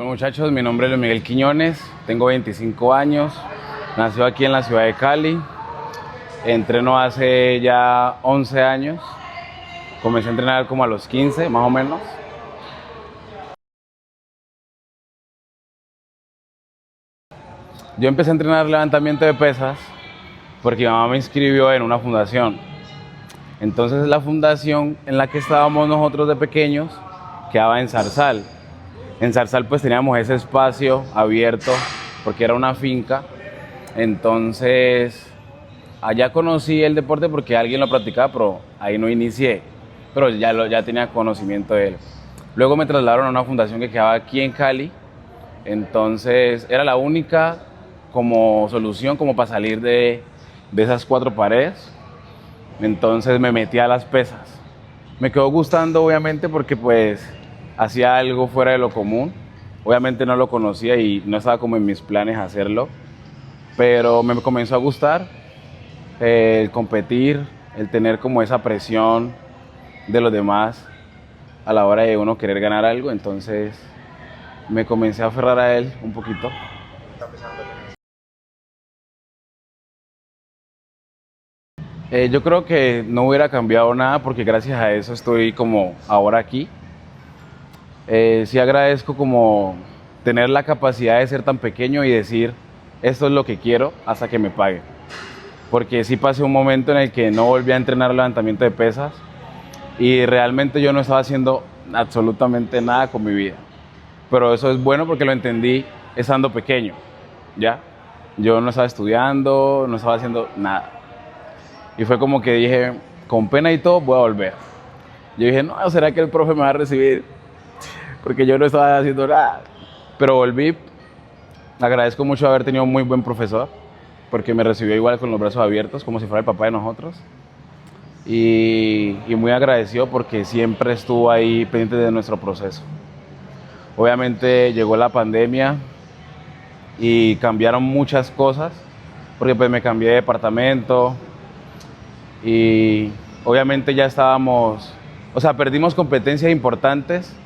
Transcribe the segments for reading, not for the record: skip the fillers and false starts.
Bueno muchachos, mi nombre es Luis Miguel Quiñones, tengo 25 años, nací aquí en la ciudad de Cali, entreno hace ya 11 años, comencé a entrenar como a los 15 más o menos. Yo empecé a entrenar levantamiento de pesas porque mi mamá me inscribió en una fundación. Entonces la fundación en la que estábamos nosotros de pequeños quedaba en Zarzal. En Zarzal pues teníamos ese espacio abierto porque era una finca. Entonces allá conocí el deporte porque alguien lo practicaba, pero ahí no inicié. Pero ya tenía conocimiento de él. Luego me trasladaron a una fundación que quedaba aquí en Cali. Entonces era la única como solución como para salir de esas cuatro paredes. Entonces me metí a las pesas. Me quedó gustando obviamente porque pues hacía algo fuera de lo común. Obviamente no lo conocía y no estaba como en mis planes hacerlo. Pero me comenzó a gustar el competir, el tener como esa presión de los demás a la hora de uno querer ganar algo. Entonces me comencé a aferrar a él un poquito. Yo creo que no hubiera cambiado nada porque gracias a eso estoy como ahora aquí. Sí agradezco como tener la capacidad de ser tan pequeño y decir esto es lo que quiero hasta que me pague. Porque sí pasé un momento en el que no volví a entrenar levantamiento de pesas y realmente yo no estaba haciendo absolutamente nada con mi vida. Pero eso es bueno porque lo entendí estando pequeño, ¿ya? Yo no estaba estudiando, no estaba haciendo nada. Y fue como que dije, con pena y todo, voy a volver. Yo dije, no, ¿será que el profe me va a recibir? Porque yo no estaba haciendo nada. Pero volví, agradezco mucho haber tenido un muy buen profesor, porque me recibió igual con los brazos abiertos, como si fuera el papá de nosotros. Y muy agradecido porque siempre estuvo ahí pendiente de nuestro proceso. Obviamente llegó la pandemia y cambiaron muchas cosas, porque pues me cambié de departamento, y obviamente ya estábamos, o sea, perdimos competencias importantes,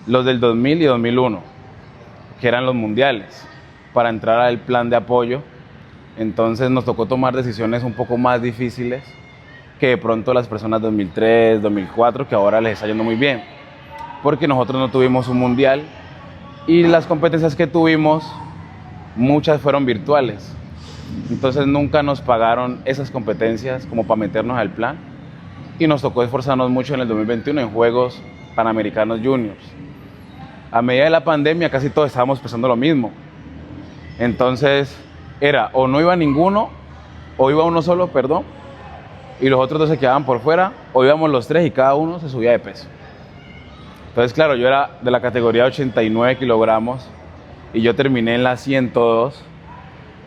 los del 2000 y 2001, que eran los mundiales, para entrar al plan de apoyo. Entonces nos tocó tomar decisiones un poco más difíciles que de pronto las personas 2003, 2004, que ahora les está yendo muy bien, porque nosotros no tuvimos un mundial y las competencias que tuvimos, muchas fueron virtuales. Entonces nunca nos pagaron esas competencias como para meternos al plan y nos tocó esforzarnos mucho en el 2021 en Juegos Panamericanos Juniors. A medida de la pandemia casi todos estábamos pensando lo mismo. Entonces era o no iba ninguno o iba uno solo, perdón, y los otros dos se quedaban por fuera, o íbamos los tres y cada uno se subía de peso. Entonces claro, yo era de la categoría 89 kilogramos y yo terminé en la 102.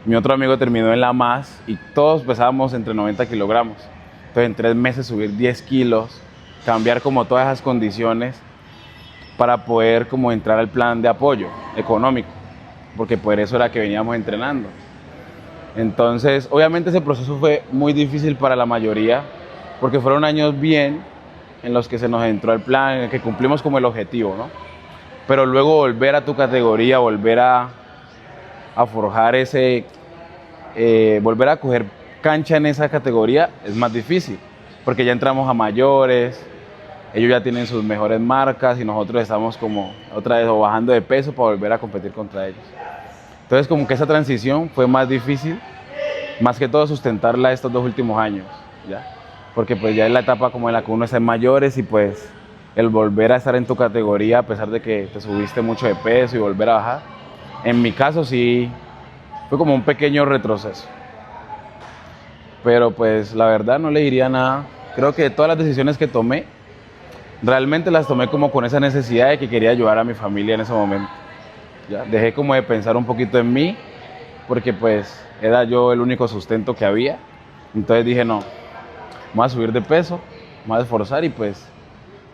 Mi otro amigo terminó en la más y todos pesábamos entre 90 kilogramos. Entonces en 3 meses subir 10 kilos, cambiar como todas esas condiciones para poder como entrar al plan de apoyo económico, porque por eso era que veníamos entrenando. Entonces obviamente ese proceso fue muy difícil para la mayoría, porque fueron años bien en los que se nos entró el plan, en el que cumplimos como el objetivo, ¿no? Pero luego volver a tu categoría, volver a forjar volver a coger cancha en esa categoría es más difícil, porque ya entramos a mayores, ellos ya tienen sus mejores marcas y nosotros estamos como otra vez o bajando de peso para volver a competir contra ellos. Entonces como que esa transición fue más difícil, más que todo sustentarla estos 2 últimos años, ¿ya? Porque pues ya es la etapa como en la que uno está en mayores y pues el volver a estar en tu categoría a pesar de que te subiste mucho de peso y volver a bajar, en mi caso sí fue como un pequeño retroceso. Pero pues la verdad no le diría nada. Creo que todas las decisiones que tomé, realmente las tomé como con esa necesidad de que quería ayudar a mi familia en ese momento. ¿Ya? Dejé como de pensar un poquito en mí, porque pues era yo el único sustento que había. Entonces dije, no, voy a subir de peso, voy a esforzar y pues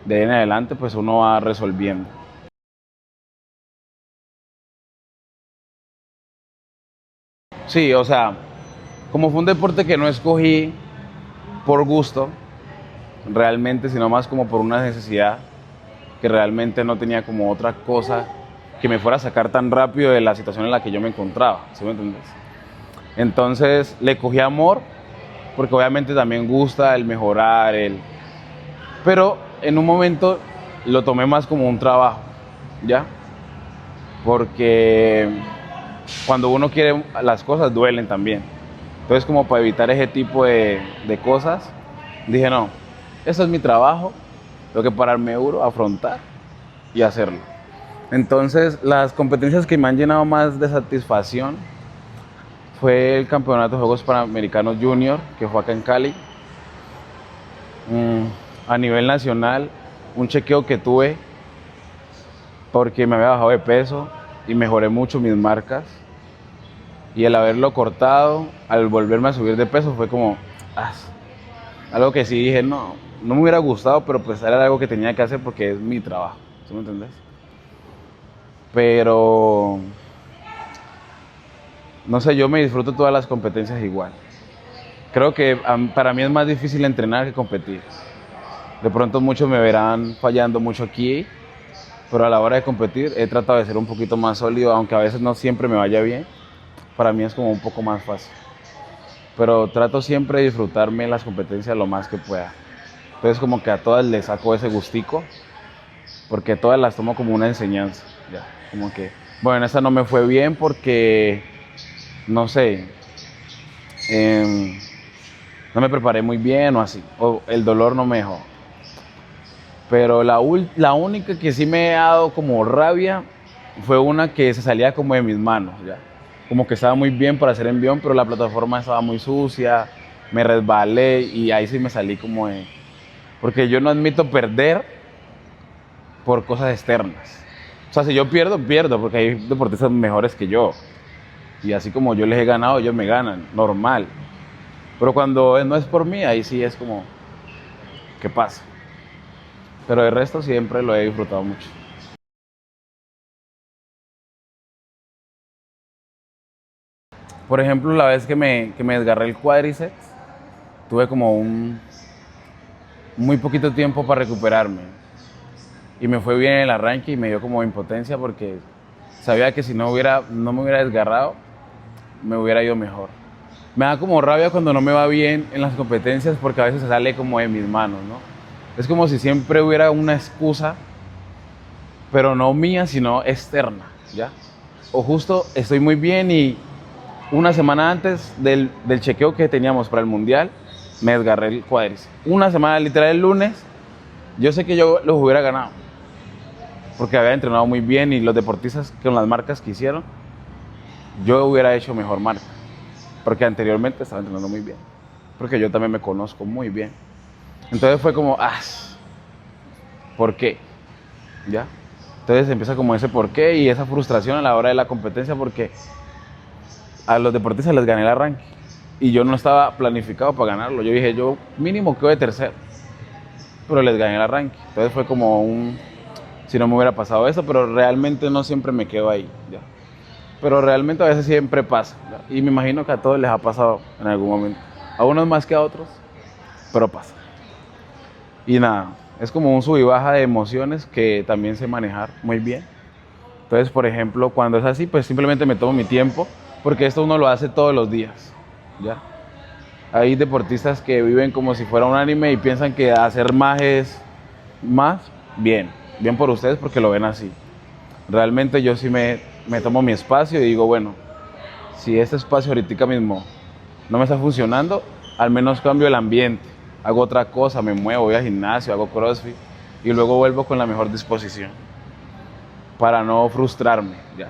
de ahí en adelante pues uno va resolviendo. Sí, o sea, como fue un deporte que no escogí por gusto, realmente, sino más como por una necesidad, que realmente no tenía como otra cosa que me fuera a sacar tan rápido de la situación en la que yo me encontraba, ¿sí me entiendes? Entonces le cogí amor, porque obviamente también gusta el mejorar, pero en un momento lo tomé más como un trabajo, ¿ya? Porque cuando uno quiere las cosas duelen también. Entonces como para evitar ese tipo de cosas, dije no, eso es mi trabajo, tengo que pararme duro, afrontar y hacerlo. Entonces las competencias que me han llenado más de satisfacción fue el Campeonato de Juegos Panamericanos Junior, que fue acá en Cali. A nivel nacional, un chequeo que tuve porque me había bajado de peso y mejoré mucho mis marcas. Y el haberlo cortado, al volverme a subir de peso, fue como algo que sí dije, no me hubiera gustado, pero pues era algo que tenía que hacer porque es mi trabajo, ¿sí me entendés? Pero, no sé, yo me disfruto todas las competencias igual. Creo que para mí es más difícil entrenar que competir. De pronto muchos me verán fallando mucho aquí, pero a la hora de competir he tratado de ser un poquito más sólido, aunque a veces no siempre me vaya bien. Para mí es como un poco más fácil. Pero trato siempre de disfrutarme las competencias lo más que pueda. Entonces como que a todas les saco ese gustico, porque todas las tomo como una enseñanza. Ya, como que, bueno, esta no me fue bien porque, no sé, no me preparé muy bien o así, o el dolor no me dejó. Pero la única que sí me ha dado como rabia fue una que se salía como de mis manos, ya. Como que estaba muy bien para hacer envión, pero la plataforma estaba muy sucia, me resbalé y ahí sí me salí como de... Porque yo no admito perder por cosas externas. O sea, si yo pierdo, pierdo, porque hay deportistas mejores que yo. Y así como yo les he ganado, ellos me ganan, normal. Pero cuando no es por mí, ahí sí es como, ¿qué pasa? Pero el resto siempre lo he disfrutado mucho. Por ejemplo, la vez que me desgarré el cuádriceps, tuve como muy poquito tiempo para recuperarme. Y me fue bien en el arranque y me dio como impotencia porque sabía que si no me hubiera desgarrado, me hubiera ido mejor. Me da como rabia cuando no me va bien en las competencias porque a veces se sale como de mis manos, ¿no? Es como si siempre hubiera una excusa, pero no mía, sino externa, ¿ya? O justo estoy muy bien y una semana antes del chequeo que teníamos para el Mundial, me desgarré el cuádriceps. Una semana, literal, el lunes, yo sé que yo los hubiera ganado, porque había entrenado muy bien y los deportistas con las marcas que hicieron, yo hubiera hecho mejor marca, porque anteriormente estaba entrenando muy bien, porque yo también me conozco muy bien. Entonces fue como, ¿por qué? ¿Ya? Entonces empieza como ese por qué y esa frustración a la hora de la competencia porque a los deportistas les gané el arranque y yo no estaba planificado para ganarlo. Yo dije, yo mínimo quedo de tercero, pero les gané el arranque. Entonces fue como si no me hubiera pasado eso, pero realmente no siempre me quedo ahí, ¿ya? Pero realmente a veces siempre pasa, ¿ya? Y me imagino que a todos les ha pasado en algún momento. A unos más que a otros, pero pasa. Y nada, es como un sub y baja de emociones que también sé manejar muy bien. Entonces, por ejemplo, cuando es así, pues simplemente me tomo mi tiempo, porque esto uno lo hace todos los días, ¿ya? Hay deportistas que viven como si fuera un anime y piensan que hacer más es más, bien por ustedes porque lo ven así. Realmente yo sí me tomo mi espacio y digo, bueno, si este espacio ahorita mismo no me está funcionando, al menos cambio el ambiente, hago otra cosa, me muevo, voy al gimnasio, hago CrossFit y luego vuelvo con la mejor disposición para no frustrarme, ¿ya?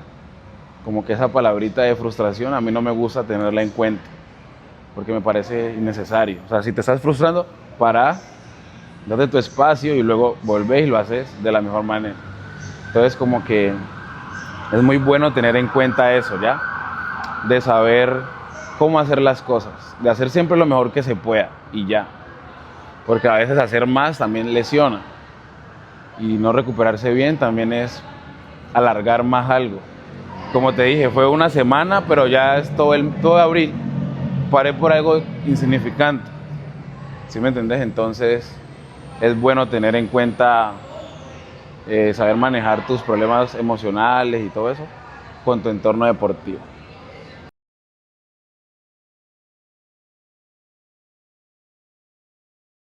Como que esa palabrita de frustración a mí no me gusta tenerla en cuenta porque me parece innecesario. O sea, si te estás frustrando, para, date tu espacio y luego volvés y lo haces de la mejor manera. Entonces como que es muy bueno tener en cuenta eso, ¿ya? De saber cómo hacer las cosas, de hacer siempre lo mejor que se pueda y ya. Porque a veces hacer más también lesiona y no recuperarse bien también es alargar más algo. Como te dije, fue una semana, pero ya es todo abril. Paré por algo insignificante. ¿Sí me entendés? Entonces es bueno tener en cuenta saber manejar tus problemas emocionales y todo eso con tu entorno deportivo.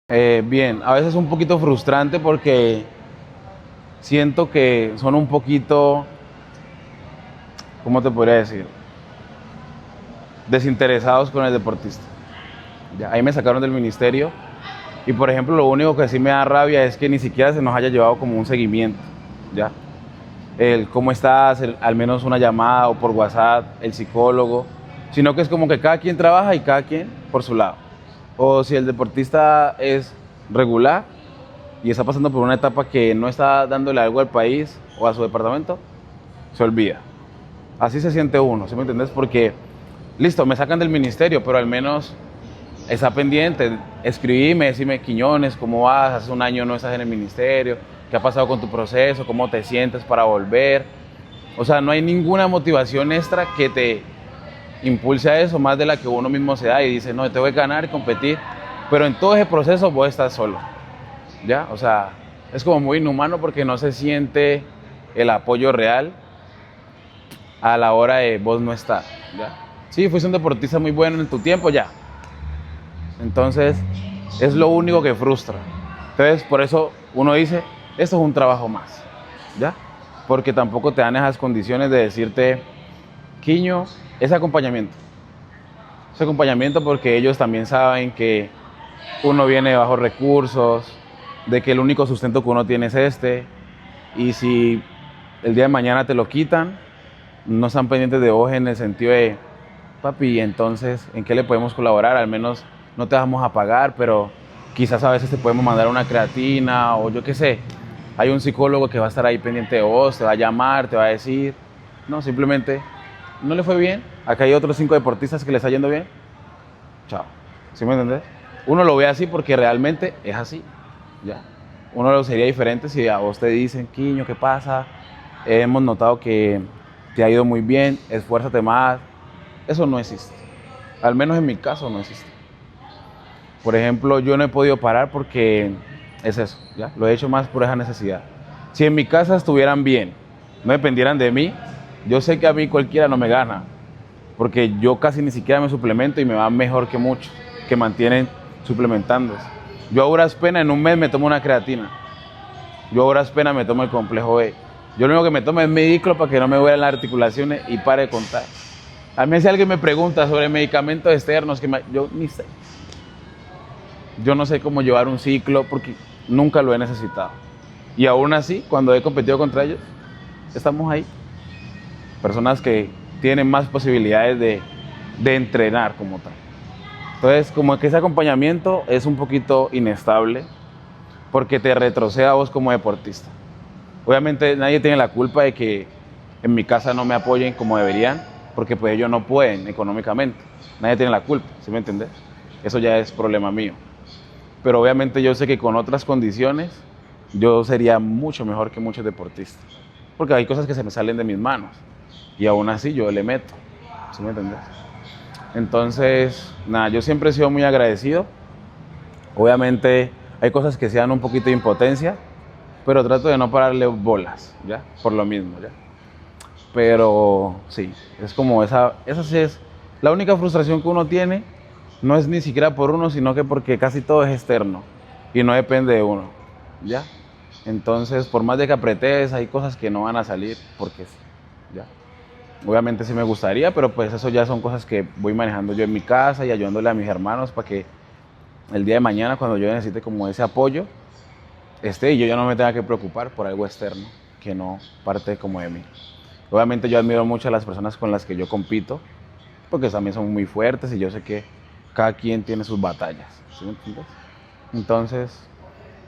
Bien, a veces es un poquito frustrante porque siento que son un poquito, ¿cómo te podría decir? Desinteresados con el deportista. Ya, ahí me sacaron del ministerio y por ejemplo lo único que sí me da rabia es que ni siquiera se nos haya llevado como un seguimiento, ¿ya? El cómo estás, al menos una llamada o por WhatsApp, el psicólogo, sino que es como que cada quien trabaja y cada quien por su lado. O si el deportista es regular y está pasando por una etapa que no está dándole algo al país o a su departamento, se olvida. Así se siente uno, ¿sí me entendés? Porque, listo, me sacan del ministerio, pero al menos está pendiente. Escribime, decime, Quiñones, ¿cómo vas? Hace un año no estás en el ministerio. ¿Qué ha pasado con tu proceso? ¿Cómo te sientes para volver? O sea, no hay ninguna motivación extra que te impulse a eso, más de la que uno mismo se da y dice, no, tengo que ganar y competir. Pero en todo ese proceso vos estás solo, ¿ya? O sea, es como muy inhumano porque no se siente el apoyo real a la hora de vos no estar, ¿ya? Sí, fuiste un deportista muy bueno en tu tiempo, ya. Entonces, es lo único que frustra. Entonces, por eso uno dice, esto es un trabajo más, ¿ya? Porque tampoco te dan esas condiciones de decirte, Quiño, es acompañamiento. Es acompañamiento porque ellos también saben que uno viene de bajos recursos, de que el único sustento que uno tiene es este, y si el día de mañana te lo quitan, no están pendientes de vos en el sentido de, papi, entonces, ¿en qué le podemos colaborar? Al menos no te vamos a pagar, pero quizás a veces te podemos mandar una creatina o yo qué sé. Hay un psicólogo que va a estar ahí pendiente de vos, te va a llamar, te va a decir, no, simplemente no le fue bien. Acá hay otros 5 deportistas que le está yendo bien. Chao. ¿Sí me entendés? Uno lo ve así porque realmente es así. Ya. Uno lo sería diferente si a vos te dicen, Quiño, ¿qué pasa? Hemos notado que te ha ido muy bien, esfuérzate más. Eso no existe. Al menos en mi caso no existe. Por ejemplo, yo no he podido parar porque es eso, ¿ya? Lo he hecho más por esa necesidad. Si en mi casa estuvieran bien, no dependieran de mí, yo sé que a mí cualquiera no me gana, porque yo casi ni siquiera me suplemento y me va mejor que muchos que mantienen suplementándose. Yo a duras penas en un mes me tomo una creatina. Yo a duras penas me tomo el complejo B. Yo lo único que me tomo es Mediclo para que no me duelan las articulaciones y pare de contar. A mí si alguien me pregunta sobre medicamentos externos, yo ni sé. Yo no sé cómo llevar un ciclo porque nunca lo he necesitado. Y aún así, cuando he competido contra ellos, estamos ahí. Personas que tienen más posibilidades de entrenar como tal. Entonces, como que ese acompañamiento es un poquito inestable porque te retrocede a vos como deportista. Obviamente nadie tiene la culpa de que en mi casa no me apoyen como deberían, porque pues ellos no pueden económicamente. Nadie tiene la culpa, ¿sí me entendés? Eso ya es problema mío. Pero obviamente yo sé que con otras condiciones yo sería mucho mejor que muchos deportistas. Porque hay cosas que se me salen de mis manos y aún así yo le meto, ¿sí me entendés? Entonces, nada, yo siempre he sido muy agradecido. Obviamente hay cosas que se dan un poquito de impotencia, pero trato de no pararle bolas, ¿ya? Por lo mismo, ¿ya? Pero sí, es como esa sí es la única frustración que uno tiene, no es ni siquiera por uno, sino que porque casi todo es externo y no depende de uno, ¿ya? Entonces, por más de que apretes, hay cosas que no van a salir porque sí, ¿ya? Obviamente sí me gustaría, pero pues eso ya son cosas que voy manejando yo en mi casa y ayudándole a mis hermanos para que el día de mañana, cuando yo necesite como ese apoyo, y yo ya no me tenga que preocupar por algo externo que no parte como de mí. Obviamente yo admiro mucho a las personas con las que yo compito, porque también son muy fuertes y yo sé que cada quien tiene sus batallas, ¿sí me entiendes? Entonces,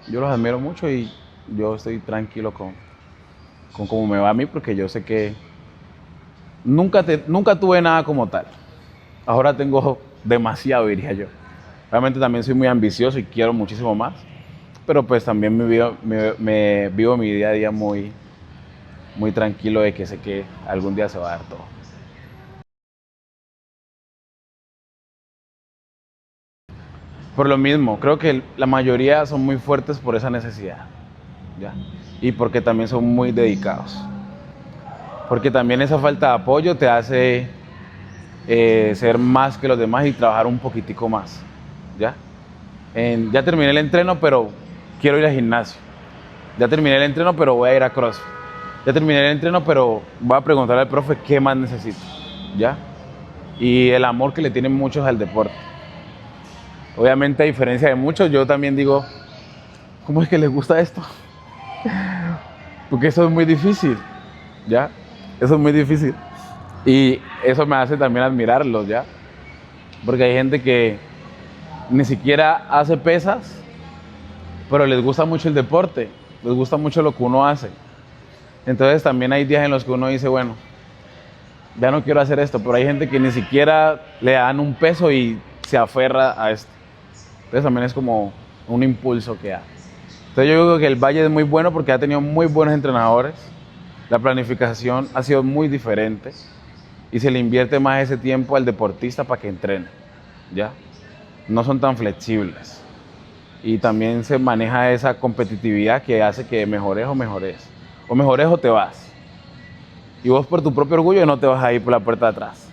yo los admiro mucho y yo estoy tranquilo con cómo me va a mí, porque yo sé que nunca tuve nada como tal. Ahora tengo demasiado, diría yo. Realmente también soy muy ambicioso y quiero muchísimo más, pero pues también me vivo mi día a día muy tranquilo de que sé que algún día se va a dar todo. Por lo mismo, creo que la mayoría son muy fuertes por esa necesidad. ¿ya? Y porque también son muy dedicados. Porque también esa falta de apoyo te hace ser más que los demás y trabajar un poquitico más, ¿ya? Ya terminé el entreno, pero quiero ir al gimnasio. Ya terminé el entreno, pero voy a ir a CrossFit. Ya terminé el entreno, pero voy a preguntarle al profe qué más necesito, ¿ya? Y el amor que le tienen muchos al deporte. Obviamente, a diferencia de muchos, yo también digo, ¿cómo es que les gusta esto? Porque eso es muy difícil, ¿ya? Eso es muy difícil. Y eso me hace también admirarlos, ¿ya? Porque hay gente que ni siquiera hace pesas, pero les gusta mucho el deporte, les gusta mucho lo que uno hace. Entonces también hay días en los que uno dice, bueno, ya no quiero hacer esto, pero hay gente que ni siquiera le dan un peso y se aferra a esto. Entonces también es como un impulso que da. Entonces yo digo que el Valle es muy bueno porque ha tenido muy buenos entrenadores, la planificación ha sido muy diferente y se le invierte más ese tiempo al deportista para que entrene, ¿ya? No son tan flexibles y también se maneja esa competitividad que hace que mejores o te vas. Y vos por tu propio orgullo no te vas a ir por la puerta de atrás.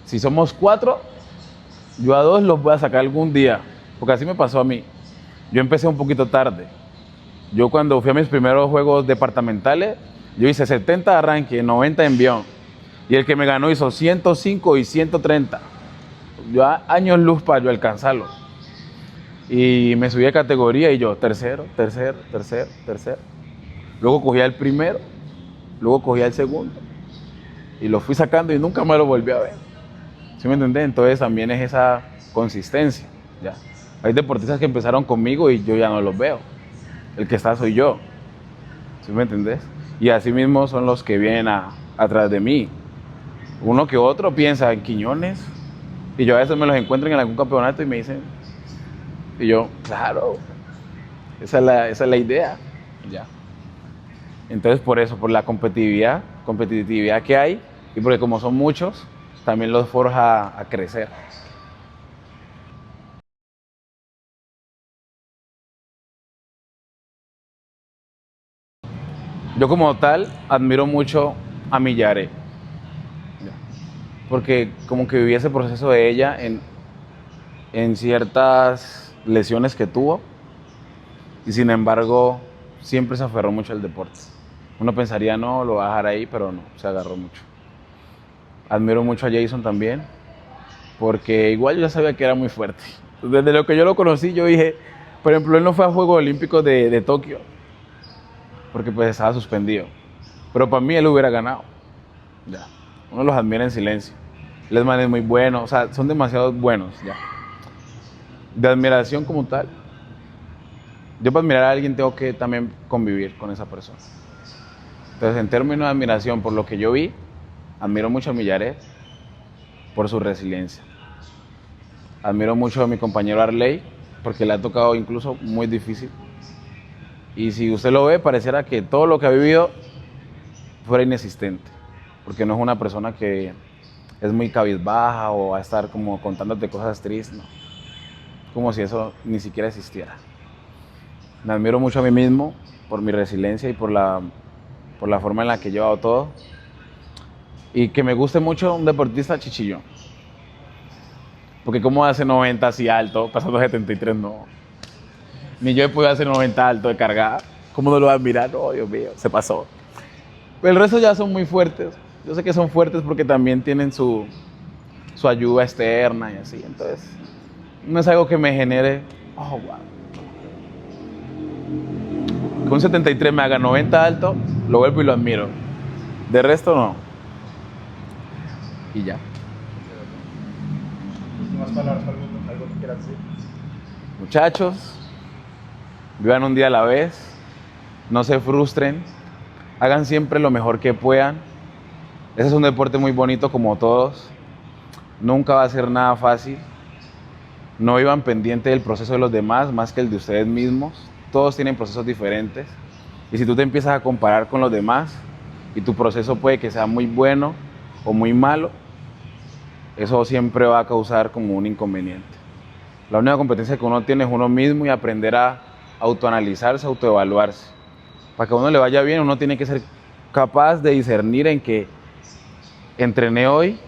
Si somos 4, yo a 2 los voy a sacar algún día, porque así me pasó a mí. Yo empecé un poquito tarde. Yo cuando fui a mis primeros juegos departamentales, yo hice 70 de arranque, 90 en envión. Y el que me ganó hizo 105 y 130. Yo años luz para yo alcanzarlo. Y me subí de categoría y yo tercero. Luego cogía el primero, luego cogía el segundo. Y lo fui sacando y nunca más lo volví a ver. ¿Sí me entendés? Entonces también es esa consistencia, ¿ya? Hay deportistas que empezaron conmigo y yo ya no los veo. El que está soy yo. ¿Sí me entendés? Y así mismo son los que vienen atrás de mí. Uno que otro piensa en Quiñones. Y yo a veces me los encuentro en algún campeonato y me dicen... Y yo, claro, esa es la idea. Ya. Entonces por eso, por la competitividad que hay y porque como son muchos, también los forja a crecer. Yo como tal admiro mucho a Millaré, porque como que viví ese proceso de ella en ciertas lesiones que tuvo y sin embargo siempre se aferró mucho al deporte. Uno pensaría, no, lo va a dejar ahí, pero no, se agarró mucho. Admiro mucho a Jason también, porque igual yo ya sabía que era muy fuerte. Desde lo que yo lo conocí, yo dije, por ejemplo, él no fue a Juegos Olímpicos de Tokio, porque pues estaba suspendido. Pero para mí él hubiera ganado. Ya. Uno los admira en silencio. Les man es muy bueno, o sea, son demasiado buenos, ya. De admiración como tal. Yo para admirar a alguien tengo que también convivir con esa persona. Entonces, en términos de admiración, por lo que yo vi, admiro mucho a Millaret por su resiliencia. Admiro mucho a mi compañero Arley, porque le ha tocado incluso muy difícil. Y si usted lo ve, pareciera que todo lo que ha vivido fuera inexistente, porque no es una persona que es muy cabizbaja o va a estar como contándote cosas tristes, no. Como si eso ni siquiera existiera. Me admiro mucho a mí mismo por mi resiliencia y por la forma en la que he llevado todo. Y que me guste mucho un deportista chichillón. Porque cómo hace 90 así alto, pasando 73, no. Ni yo he podido hacer 90 alto de cargada. ¿Cómo no lo va a admirar? No, Dios mío, se pasó. Pero el resto ya son muy fuertes. Yo sé que son fuertes porque también tienen su ayuda externa y así. Entonces, no es algo que me genere, oh, wow. Que un 73 me haga 90 alto, lo vuelvo y lo admiro. De resto, no. Y ya. Últimas palabras, algo que quieras decir. Muchachos, vivan un día a la vez, no se frustren, hagan siempre lo mejor que puedan. Ese es un deporte muy bonito como todos, nunca va a ser nada fácil. No vivan pendiente del proceso de los demás más que el de ustedes mismos. Todos tienen procesos diferentes y si tú te empiezas a comparar con los demás y tu proceso puede que sea muy bueno o muy malo, eso siempre va a causar como un inconveniente. La única competencia que uno tiene es uno mismo y aprender a autoanalizarse, autoevaluarse. Para que a uno le vaya bien, uno tiene que ser capaz de discernir en que entrené hoy,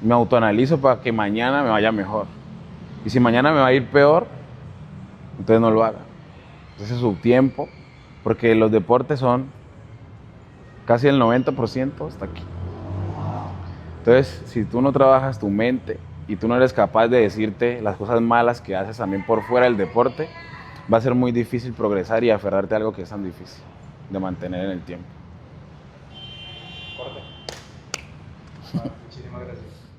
me autoanalizo para que mañana me vaya mejor. Y si mañana me va a ir peor, entonces no lo haga. Entonces su tiempo, porque los deportes son casi el 90% hasta aquí. Entonces, si tú no trabajas tu mente y tú no eres capaz de decirte las cosas malas que haces también por fuera del deporte, va a ser muy difícil progresar y aferrarte a algo que es tan difícil de mantener en el tiempo. Corte. Muchísimas gracias.